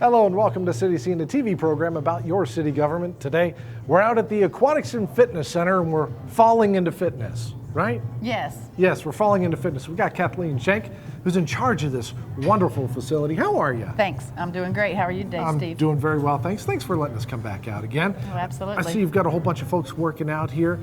Hello and welcome to City Scene, the TV program about your city government. Today, we're out at the Aquatics and Fitness Center and we're falling into fitness, right? Yes. Yes, we're falling into fitness. We've got Kathleen Schenk, who's in charge of this wonderful facility. How are you? Thanks. I'm doing great. How are you today, Steve? I'm doing very well, thanks. Thanks for letting us come back out again. Oh, absolutely. I see you've got a whole bunch of folks working out here.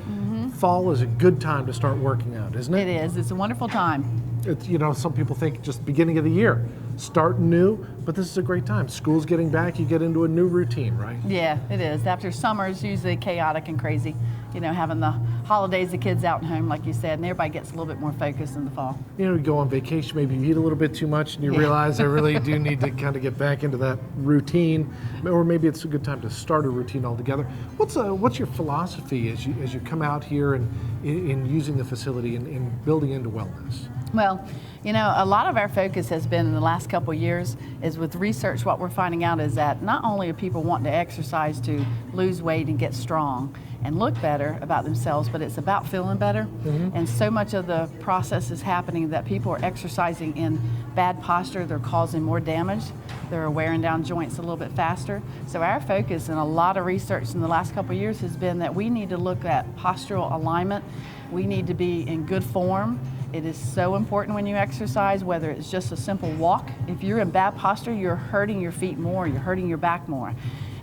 Fall is a good time to start working out, isn't it? It is. It's a wonderful time. It's, you know, some people think just beginning of the year, start new, but this is a great time. School's getting back, you get into a new routine, right? Yeah, it is. After summer is usually chaotic and crazy. You know, having the holidays, the kids out and home, like you said, and everybody gets a little bit more focused in the fall. You know, you go on vacation, maybe you eat a little bit too much and you realize I really do need to kind of get back into that routine, or maybe it's a good time to start a routine altogether. What's your philosophy as you come out here and in using the facility and building into wellness? Well, you know, a lot of our focus has been in the last couple of years is with research. What we're finding out is that not only are people wanting to exercise to lose weight and get strong and look better about themselves, but it's about feeling better. And so much of the process is happening that people are exercising in bad posture. They're causing more damage. They're wearing down joints a little bit faster. So our focus and a lot of research in the last couple of years has been that we need to look at postural alignment. We need to be in good form. It is so important when you exercise, whether it's just a simple walk. If you're in bad posture, you're hurting your feet more, you're hurting your back more.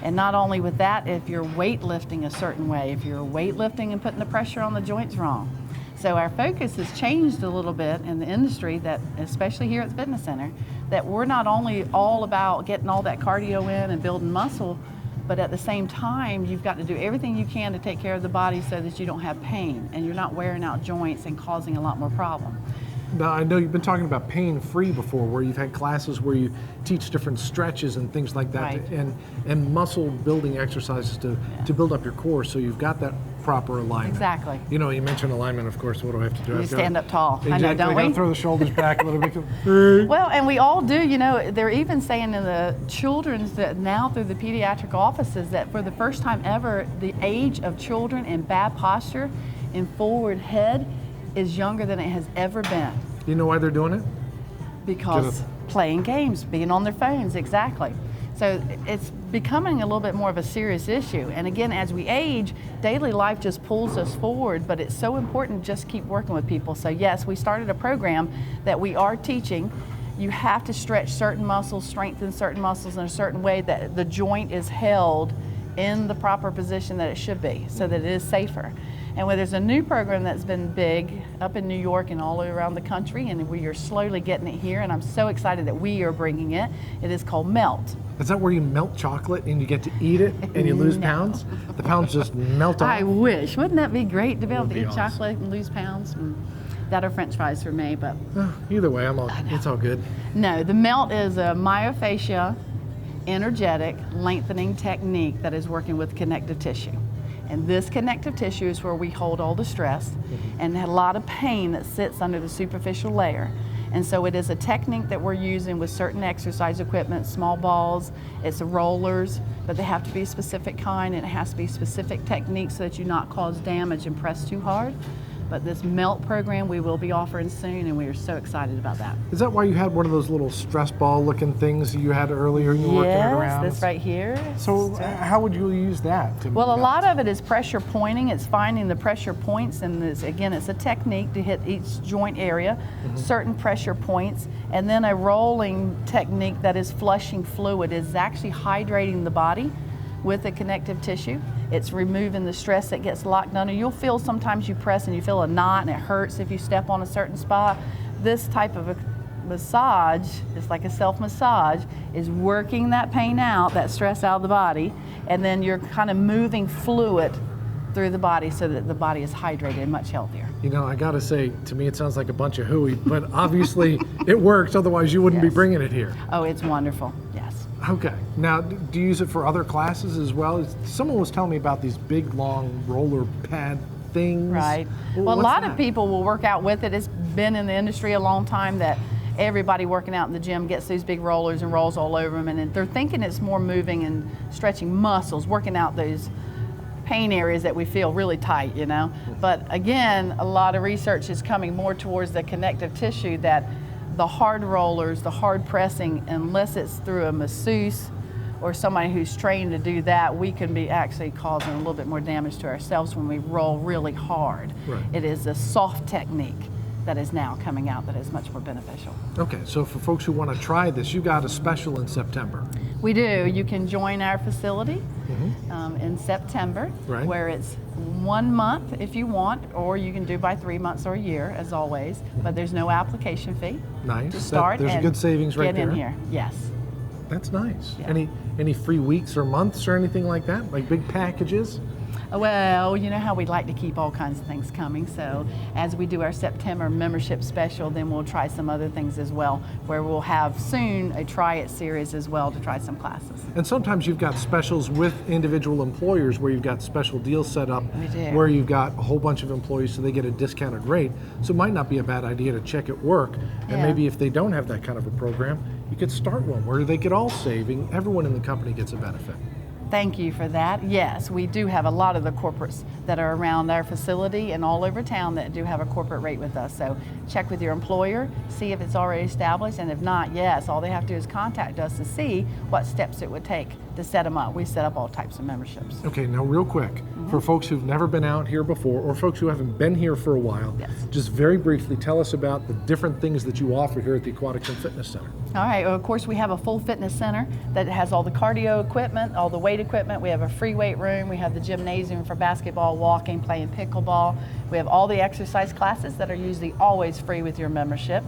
And not only with that, if you're weightlifting a certain way, if you're weightlifting and putting the pressure on the joints wrong. So our focus has changed a little bit in the industry, that especially here at the fitness center, that we're not only all about getting all that cardio in and building muscle, but at the same time, you've got to do everything you can to take care of the body so that you don't have pain and you're not wearing out joints and causing a lot more problem. Now, I know you've been talking about pain-free before, where you've had classes where you teach different stretches and things like that, Right. and muscle building exercises to build up your core, so you've got that proper alignment. Exactly. You know, you mentioned alignment, of course. What do I have to do? You stand up tall. Exactly. I know, don't I gotta we? throw the shoulders back a little bit. Well, and we all do. You know, they're even saying in the children's that now through the pediatric offices that for the first time ever, the age of children in bad posture and forward head is younger than it has ever been. You know why they're doing it? Because playing games, being on their phones, exactly. So it's becoming a little bit more of a serious issue. And again, as we age, daily life just pulls us forward, but it's so important to just keep working with people. So yes, we started a program that we are teaching. You have to stretch certain muscles, strengthen certain muscles in a certain way that the joint is held in the proper position that it should be so that it is safer. And when there's a new program that's been big up in New York and all around the country, and we are slowly getting it here, and I'm so excited that we are bringing it. It is called MELT. Is that where you melt chocolate and you get to eat it and you lose pounds? The pounds just melt off? I wish. Wouldn't that be great to be able to eat awesome. chocolate and lose pounds? That or French fries for me, but Either way, it's all good. no. The MELT is a myofascia energetic lengthening technique that is working with connective tissue. And this connective tissue is where we hold all the stress and a lot of pain that sits under the superficial layer. And so it is a technique that we're using with certain exercise equipment, small balls, it's rollers, but they have to be a specific kind and it has to be specific techniques so that you not cause damage and press too hard. But this MELT program we will be offering soon, and we are so excited about that. Is that why you had one of those little stress ball looking things you had earlier? You were working it around? Yes, this right here. So how would you use that? Well, a lot of it is pressure pointing. It's finding the pressure points, and this, again, it's a technique to hit each joint area, certain pressure points, and then a rolling technique that is flushing fluid. Is actually hydrating the body with the connective tissue. It's removing the stress that gets locked under. You'll feel sometimes you press and you feel a knot and it hurts if you step on a certain spot. This type of a massage, it's like a self-massage, is working that pain out, that stress out of the body, and then you're kind of moving fluid through the body so that the body is hydrated and much healthier. You know, I gotta say, to me it sounds like a bunch of hooey, but obviously it works, otherwise you wouldn't be bringing it here. Oh, it's wonderful, yes. Okay, now do you use it for other classes as well? Someone was telling me about these big long roller pad things. Right. Well, Well, a what's lot that? of people will work out with it. It's been in the industry a long time that everybody working out in the gym gets these big rollers and rolls all over them, and they're thinking it's more moving and stretching muscles, working out those pain areas that we feel really tight, you know. But again, a lot of research is coming more towards the connective tissue, that the hard rollers, the hard pressing, unless it's through a masseuse or somebody who's trained to do that, we can be actually causing a little bit more damage to ourselves when we roll really hard. Right. It is a soft technique that is now coming out that is much more beneficial. Okay, so for folks who want to try this, you got a special in September. We do. You can join our facility in September, Right. where it's 1 month if you want, or you can do by 3 months or a year, as always. But there's no application fee Nice. to start. There's a and good savings right get there. in here. Yes. That's nice. Yeah. Any free weeks or months or anything like that? Like big packages? Well, you know how we like to keep all kinds of things coming. So as we do our September membership special, then we'll try some other things as well, where we'll have soon a Try It series as well to try some classes. And sometimes you've got specials with individual employers where you've got special deals set up We do. where you've got a whole bunch of employees so they get a discounted rate. So it might not be a bad idea to check at work. And Yeah. maybe if they don't have that kind of a program, you could start one where they could all save and everyone in the company gets a benefit. Thank you for that. Yes, we do have a lot of the corporates that are around our facility and all over town that do have a corporate rate with us. So check with your employer, see if it's already established, and if not, yes, all they have to do is contact us to see what steps it would take to set them up. We set up all types of memberships. Okay, now real quick, for folks who've never been out here before or folks who haven't been here for a while, Yes. just very briefly tell us about the different things that you offer here at the Aquatics and Fitness Center. All right, well, of course we have a full fitness center that has all the cardio equipment, all the weight equipment. We have a free weight room. We have the gymnasium for basketball, walking, playing pickleball. We have all the exercise classes that are usually always free with your membership.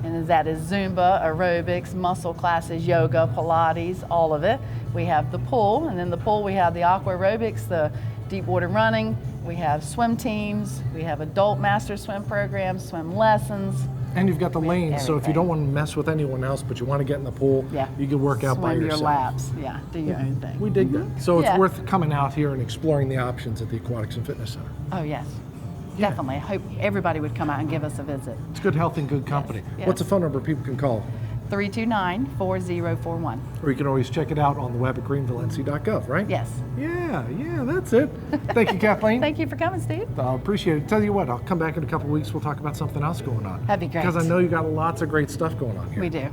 And that is Zumba, aerobics, muscle classes, yoga, Pilates, all of it. We have the pool, and in the pool we have the aqua aerobics, the deep water running. We have swim teams. We have adult master swim programs, swim lessons. And you've got the lanes, so if you everything. don't want to mess with anyone else, but you want to get in the pool, Yeah. you can work out by Swim yourself. your laps. Yeah, do your own thing. We dig that. So it's Yeah. worth coming out here and exploring the options at the Aquatics and Fitness Center. Oh, yes. Definitely. I hope everybody would come out and give us a visit. It's good health and good company. yes. What's a phone number people can call? 329-4041. Or you can always check it out on the web at greenvillenc.gov, right? Yes. Yeah, that's it. Thank you, Kathleen. Thank you for coming, Steve. I appreciate it. Tell you what, I'll come back in a couple weeks. We'll talk about something else going on. That'd be great. Because I know you got lots of great stuff going on here. We do.